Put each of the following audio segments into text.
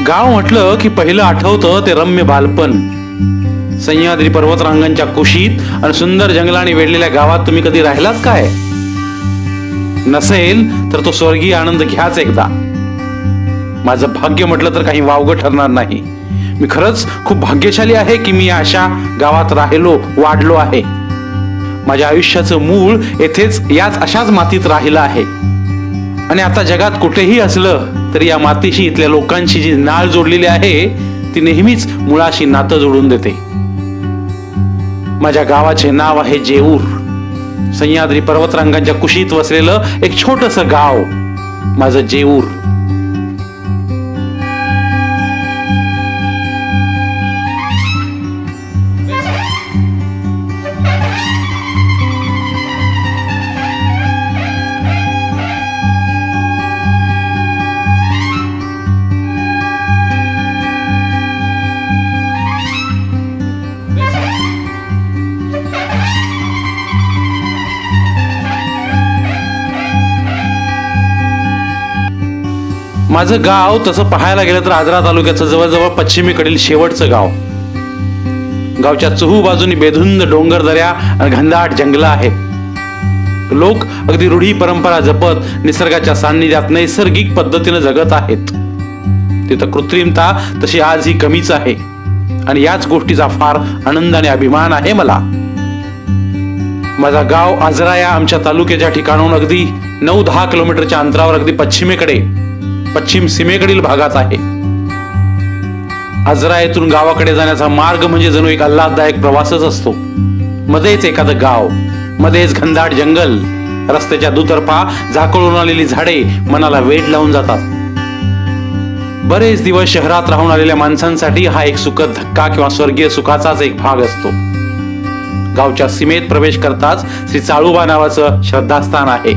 गाव म्हटलं की पहिलं आठवतं ते रम्य बालपण. सह्याद्री पर्वतरांगांच्या कुशीत आणि सुंदर जंगलाने वेढलेल्या गावात तुम्ही कधी राहिलात काय? नसेल तर तो स्वर्गीय आनंद घ्याच एकदा. माझं भाग्य म्हटलं तर काही वावगं ठरणार नाही. मी खरंच खूप भाग्यशाली आहे की मी अशा गावात राहिलो, वाढलो आहे. माझ्या आयुष्याचं मूळ येथेच याच अशाच मातीत राहिलं आहे. आणि आता जगात कुठेही असलं तरी या मातीशी, इथल्या लोकांशी जी नाळ जोडलेली आहे ती नेहमीच मुळाशी नातं जोडून देते. माझ्या गावाचे नाव आहे जेऊर. सह्याद्री पर्वतरांगांच्या कुशीत वसलेलं एक छोटंसं गाव माझं जेऊर. माझं गाव तसं पाहायला गेलं तर आजरा तालुक्याचं जवळजवळ पश्चिमेकडील शेवटचं गाव. गावच्या चहू बाजूनी बेधुंद डोंगर दऱ्या आणि घनदाट जंगलं आहेत. लोक अगदी रूढी परंपरा जपत निसर्गाच्या सान्निध्यात नैसर्गिक पद्धतीने जगत आहेत. तिथं कृत्रिमता तशी आज ही कमीच आहे आणि याच गोष्टीचा फार आनंद आणि अभिमान आहे मला. माझा गाव आजरा या आमच्या तालुक्याच्या ठिकाणाहून अगदी 9-10 किलोमीटरच्या अंतरावर अगदी पश्चिम सीमेकडील भागात आहे. आजरा येथून गावाकडे जाण्याचा मार्ग म्हणजे जणू एक आल्हाददायक प्रवासच असतो. मध्येच एखादं गाव, मध्येच घनदाट जंगल, रस्त्याच्या दुतर्फा झाकळून आलेली झाडे मनाला वेध लावून जातात. बरेच दिवस शहरात राहून आलेल्या माणसांसाठी हा एक सुखद धक्का किंवा स्वर्गीय सुखाचाच एक भाग असतो. गावच्या सीमेत प्रवेश करताच श्री चाळोबा नावाचं श्रद्धास्थान आहे.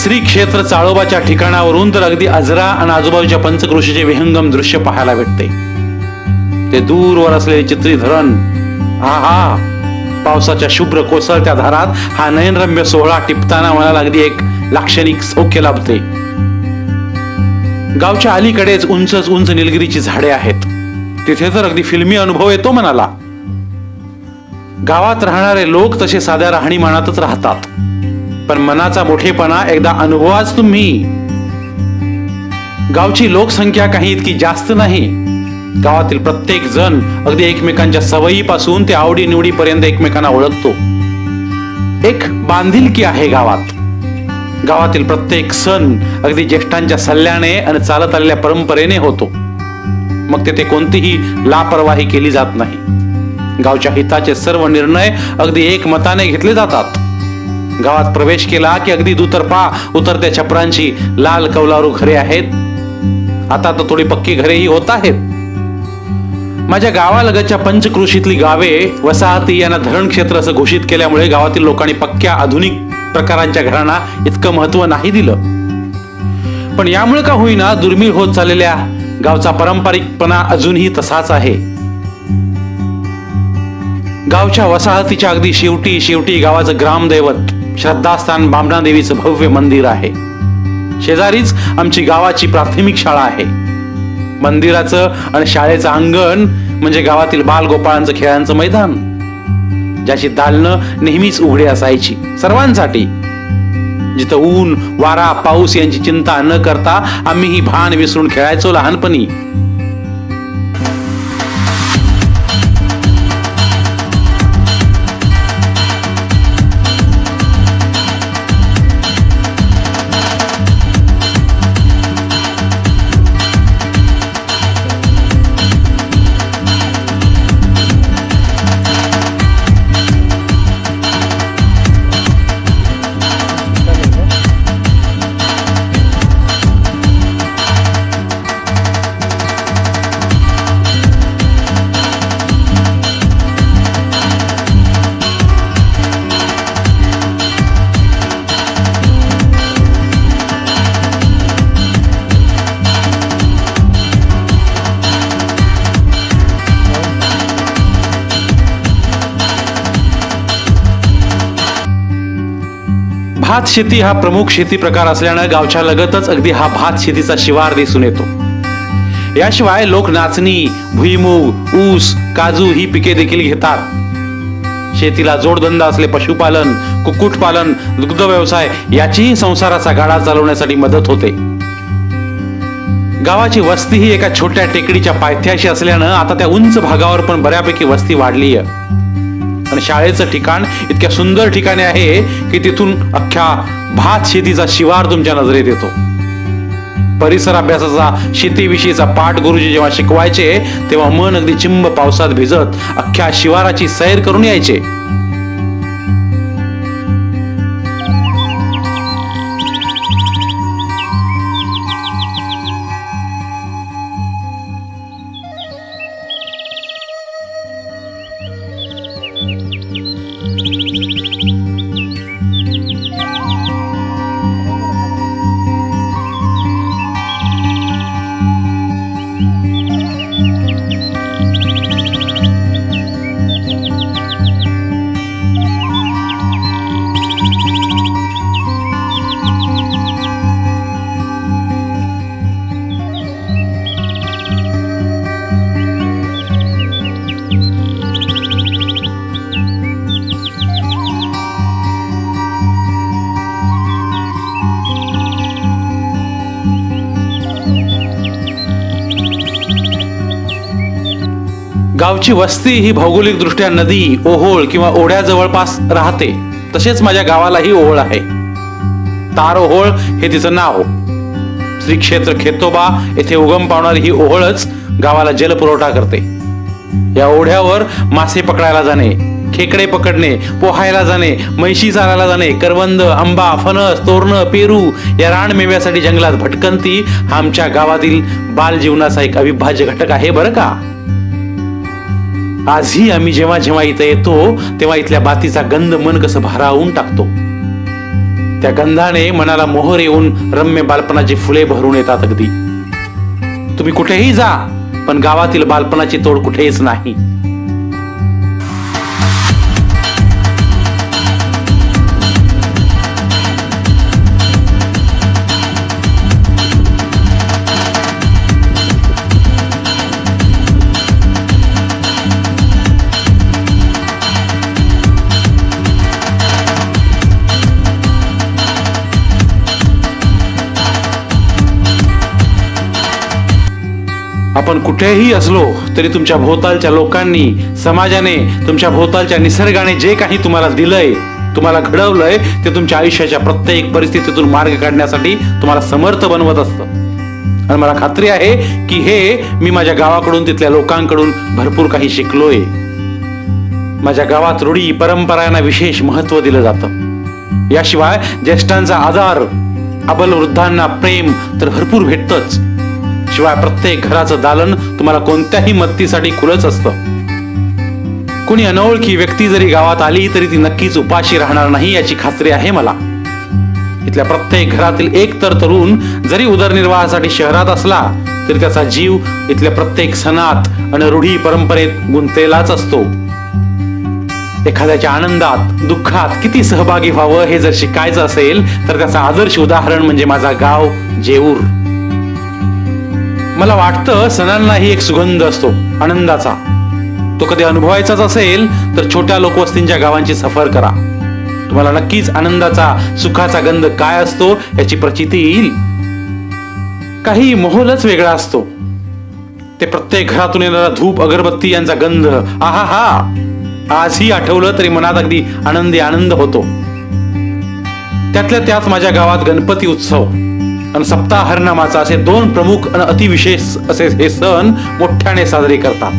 श्री क्षेत्र चाळोबाच्या ठिकाणावरून तर अगदी आजरा आणि आजूबाजूच्या पंचक्रोशीचे विहंगम दृश्य पाहायला भेटते. ते दूरवर असलेले चित्री धरण, पावसाच्या शुभ्र कोसळत्या धारात हा नयनरम्य सोहळा टिपताना मनाला अगदी एक लाक्षणिक सौख्य लाभते. गावच्या अलीकडेच उंच निलगिरीची झाडे आहेत. तिथे तर अगदी फिल्मी अनुभव येतो मनाला. गावात राहणारे लोक तसे साध्या राहणीमानातच राहतात, पण मनाचा मोठेपणा एकदा अनुभवाच तुम्ही. गावची लोकसंख्या काही इतकी जास्त नाही. गावातील प्रत्येक जण अगदी एकमेकांच्या सवयीपासून ते आवडी निवडी पर्यंत एकमेकांना ओळखतो. एक बांधिलकी आहे गावात. गावातील प्रत्येक सण अगदी ज्येष्ठांच्या सल्ल्याने आणि चालत आलेल्या परंपरेने होतो. मग तेथे कोणतीही लापरवाही केली जात नाही. गावच्या हिताचे सर्व निर्णय अगदी एकमताने घेतले जातात. गावात प्रवेश केला की अगदी दुतर्फा उतरत्या छपरांची लाल कौलारू घरे आहेत. आता तर थोडी पक्की घरेही होत आहेत. माझ्या गावालगतच्या पंचक्रोशीतली गावे, वसाहती यांना धरण क्षेत्र असं घोषित केल्यामुळे गावातील लोकांनी पक्क्या आधुनिक प्रकारांच्या घरांना इतकं महत्व नाही दिलं. पण यामुळे का होईना दुर्मिळ होत चाललेल्या गावचा पारंपरिकपणा अजूनही तसाच आहे. गावच्या वसाहतीच्या अगदी शेवटी गावाचं ग्रामदैवत श्रद्धास्थान बामणा देवीचं भव्य मंदिर आहे. शेजारीच आमची गावाची प्राथमिक शाळा आहे. मंदिराचं आणि शाळेचं अंगण म्हणजे गावातील बालगोपाळांचं खेळांचं मैदान, ज्याची दालनं नेहमीच उघडी असायची सर्वांसाठी. जिथं ऊन, वारा, पाऊस यांची चिंता न करता आम्ही ही भान विसरून खेळायचो लहानपणी. भात शेती हा प्रमुख शेती प्रकार असल्यानं गावच्या लगतच अगदी हा भात शेतीचा शिवार दिसून येतो. याशिवाय लोक नाचणी, भुईमूग, ऊस, काजू ही पिके देखील घेतात. शेतीला जोडधंदा असले पशुपालन, कुक्कुटपालन, दुग्ध व्यवसाय याचीही संसाराचा गाडा चालवण्यासाठी मदत होते. गावाची वस्ती ही एका छोट्या टेकडीच्या पायथ्याशी असल्यानं आता त्या उंच भागावर पण बऱ्यापैकी वस्ती वाढली आहे. आणि शाळेचं ठिकाण इतक्या सुंदर ठिकाणी आहे की तिथून अख्ख्या भात शेतीचा शिवार तुमच्या नजरेत येतो. परिसर अभ्यासाचा शेतीविषयीचा पाठ गुरुजी जेव्हा शिकवायचे तेव्हा मन अगदी चिंब पावसात भिजत अख्ख्या शिवाराची सैर करून यायचे. गावची वस्ती ही भौगोलिक दृष्ट्या नदी, ओहोळ किंवा ओढ्या जवळपास राहते. तसेच माझ्या गावालाही ओहोळ आहे. तार ओहोळ हे तिचं नाव. श्री क्षेत्र खेतोबा येथे उगम पावणारी ही ओहोळच गावाला जलपुरवठा करते. या ओढ्यावर मासे पकडायला जाणे, खेकडे पकडणे, पोहायला जाणे, म्हैशी चारायला जाणे, करवंद, आंबा, फणस, तोरणं, पेरू या रानमेव्यासाठी जंगलात भटकंती हा आमच्या गावातील बाल जीवनाचा एक अविभाज्य घटक आहे बरं का. आजही आम्ही जेव्हा जेव्हा इथे येतो तेव्हा इथल्या बातीचा गंध मन कसं भारावून टाकतो. त्या गंधाने मनाला मोहर येऊन रम्य बालपणाची फुले भरून येतात. अगदी तुम्ही कुठेही जा पण गावातील बालपणाची तोड कुठेच नाही. आपण कुठेही असलो तरी तुमच्या भोवतालच्या लोकांनी, समाजाने, तुमच्या भोवतालच्या निसर्गाने जे काही तुम्हाला दिलंय, तुम्हाला घडवलंय ते तुमच्या आयुष्याच्या प्रत्येक परिस्थितीतून मार्ग काढण्यासाठी तुम्हाला समर्थ बनवत असतं. आणि मला खात्री आहे की हे मी माझ्या गावाकडून, तिथल्या लोकांकडून भरपूर काही शिकलोय. माझ्या गावात रूढी परंपरांना विशेष महत्व दिलं जातं. याशिवाय ज्येष्ठांचा आदर, अबल वृद्धांना प्रेम तर भरपूर भेटतच. शिवाय प्रत्येक घराचं दालन तुम्हाला कोणत्याही मदतीसाठी खुलच असतं. कोणी अनोळखी व्यक्ती जरी गावात आली तरी ती नक्कीच उपाशी राहणार नाही याची खात्री आहे मला. इथल्या प्रत्येक घरातील एक तर तरुण जरी उदरनिर्वाहासाठी शहरात असला तरी त्याचा जीव इथल्या प्रत्येक सणात आणि रूढी परंपरेत गुंतलेलाच असतो. एखाद्याच्या आनंदात, दुःखात किती सहभागी व्हावं हे जर शिकायचं असेल तर त्याचं आदर्श उदाहरण म्हणजे माझा गाव जेऊर. मला वाटतं सणांनाही एक सुगंध असतो आनंदाचा. तो कधी अनुभवायचाच असेल तर छोट्या लोकवस्तींच्या गावांची सफर करा. तुम्हाला नक्कीच आनंदाचा, सुखाचा गंध काय असतो याची प्रचिती येईल. काही माहोलच वेगळा असतो. ते प्रत्येक घरातून येणारा धूप, अगरबत्ती यांचा गंध, आहा हा, आजही आठवलं तरी मनात अगदी आनंदी आनंद होतो. त्यातल्या त्यात माझ्या गावात गणपती उत्सव आणि सप्ताह हरनामाचा असे दोन प्रमुख आणि अतिविशेष असे हे सण मोठ्याने साजरे करतात.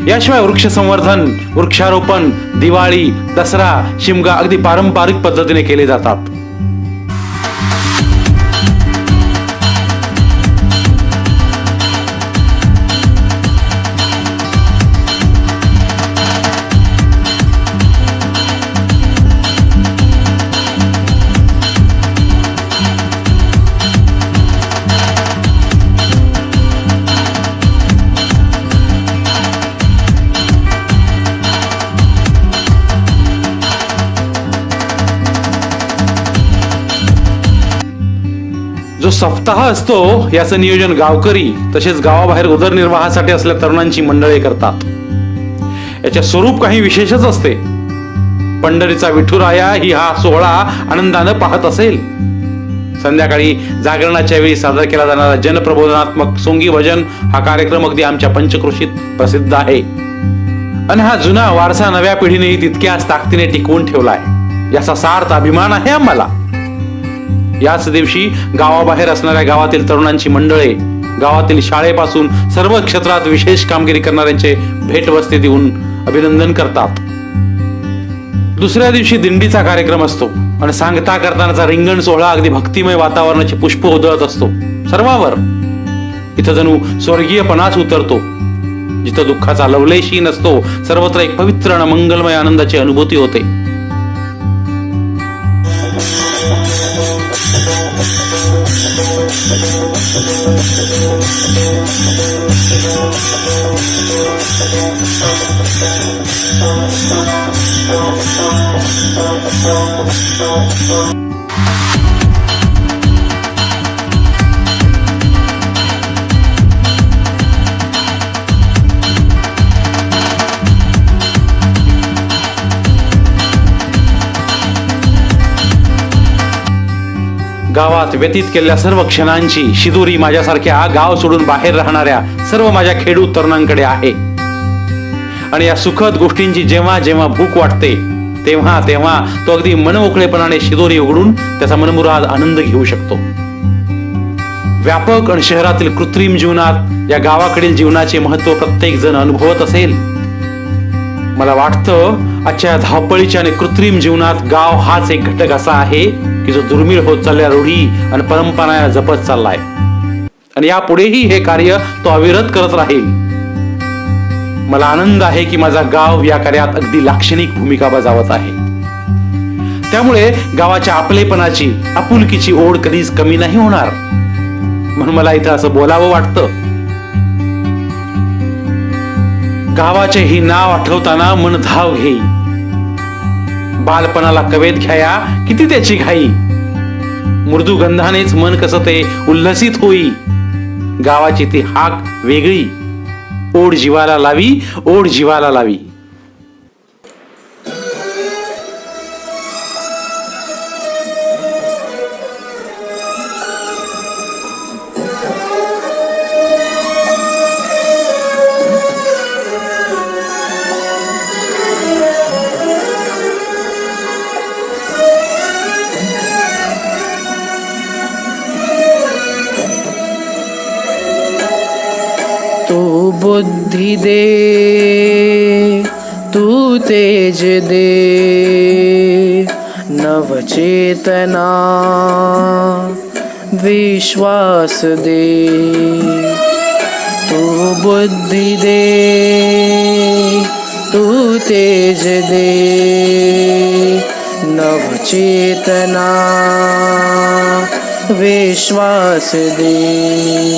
याशिवाय वृक्ष संवर्धन, वृक्षारोपण, दिवाळी, दसरा, शिमगा अगदी पारंपरिक पद्धतीने केले जातात. सप्ताह असतो याचं नियोजन गावकरी तसेच गावाबाहेर उदरनिर्वाहासाठी असलेल्या तरुणांची मंडळे करतात. याचे स्वरूप काही विशेषच असते. पंढरीचा विठुराया ही हा सोहळा आनंदानं पाहत असेल. संध्याकाळी जागरणाच्या वेळी सादर केला जाणारा जनप्रबोधनात्मक सोंगी भजन हा कार्यक्रम अगदी आमच्या पंचक्रोशीत प्रसिद्ध आहे. आणि हा जुना वारसा नव्या पिढीनेही तितक्याच ताकदीने टिकवून ठेवला आहे, याचा सार्थ अभिमान आहे आम्हाला. याच दिवशी गावाबाहेर असणाऱ्या गावातील तरुणांची मंडळे गावातील शाळेपासून सर्व क्षेत्रात विशेष कामगिरी करणाऱ्यांचे भेटवस्ती देऊन अभिनंदन करतात. दुसऱ्या दिवशी दिंडीचा कार्यक्रम असतो आणि सांगता करतानाचा रिंगण सोहळा अगदी भक्तिमय वातावरणाची पुष्प उधळत असतो सर्वांवर. इथं जणू स्वर्गीयपणाच उतरतो. जिथं दुःखाचा लवलेशही नसतो सर्वत्र एक पवित्र आणि मंगलमय आनंदाची अनुभूती होते. गावात व्यतीत केलेल्या सर्व क्षणांची शिदोरी माझ्यासारख्या गाव सोडून बाहेर राहणाऱ्या सर्व माझ्या खेडूत तरुणांकडे आहे. आणि या सुखद गोष्टींची जेव्हा जेव्हा भूक वाटते तेव्हा तेव्हा तो अगदी मनमोकळेपणाने शिदोरी उघडून त्याचा मनमुराद आनंद घेऊ शकतो. व्यापक आणि शहरातील कृत्रिम जीवनात या गावाकडील जीवनाचे महत्व प्रत्येक जण अनुभवत असेल. मला वाटतं आजच्या धावपळीच्या आणि कृत्रिम जीवनात गाव हाच एक घटक असा आहे की जो दुर्मिळ होत चालल्या रूढी आणि परंपरा जपत चाललाय. आणि यापुढेही हे कार्य तो अविरत करत राहील. मला आनंद आहे की माझा गाव या कार्यात अगदी लाक्षणिक भूमिका बजावत आहे. त्यामुळे गावाच्या आपलेपणाची आपुलकीची ओढ कधीच कमी नाही होणार. म्हणून मला इथं असं बोलावं वाटतं. गावाचे ही नाव आठवताना मन धाव घेई. बालपणाला कवेत घ्याया किती त्याची घाई. मृदू गंधानेच मन कसं ते उल्हसित होई. गावाची ती हाक वेगळी. ओढ जीवाला लावी, ओढ जीवाला लावी. तू बुद्धि दे, तू तेज दे, नवचेतना विश्वास दे. तू बुद्धि दे, तू तेज दे, नवचेतना विश्वास दे.